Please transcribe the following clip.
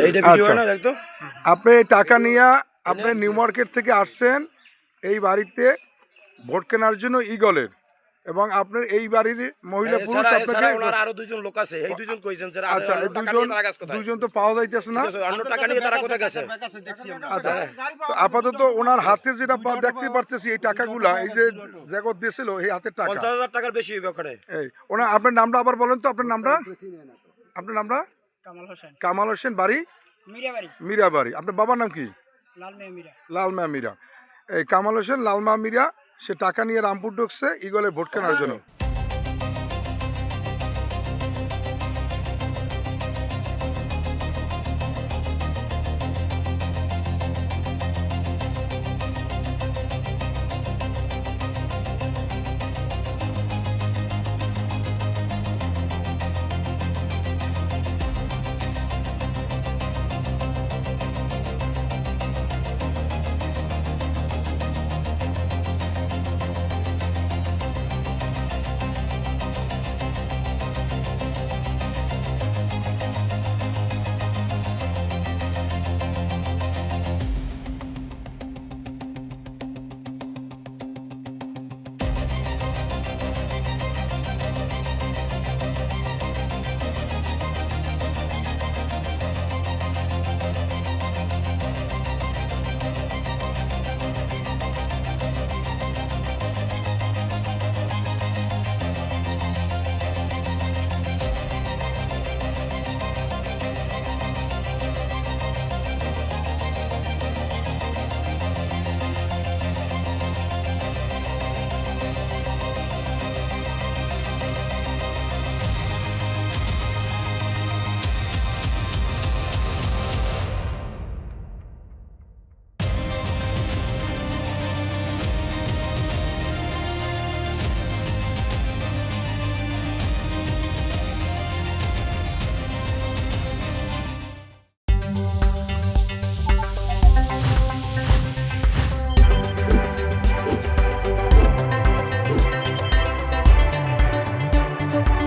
এইটা ভিডিও আচ্ছা। না দেখতো। আপনি এই টাকা নিয়ে আপনি নিউ মার্কেট থেকে আসছেন এই বাড়িতে ভোট কেনার জন্য ইগলের, এবং আপনার এই বাড়ির মহিলা পুরুষ আপনাকে ওনার আরো দুইজন লোক আছে, এই দুইজন কইছেন যে আচ্ছা এই দুজন তো পাওয়া যাইতেছে না। অন্য টাকা নিয়ে তারা কোথায় গেছে? আচ্ছা তো আপাতত ওনার হাতে যেটা দেখতে পারতেছি এই টাকাগুলা এই যে জগৎ দিয়েছিল এই হাতের টাকা 50,000 টাকার বেশি হইবে ওখানে। এই ওনার আপনার নামটা আবার বলেন তো, আপনার নামটা কামাল হোসেন, কামাল হোসেন, বাড়ি মিরাবাড়ি, মীরাবাড়ি। আপনার বাবার নাম কি? লালমিয়া মিরা। লালমা মীরা। এই কামাল হোসেন লালমা মীরা সে টাকা নিয়ে রামপুর ঢুকছে ইগলের ভোট কেনার জন্য।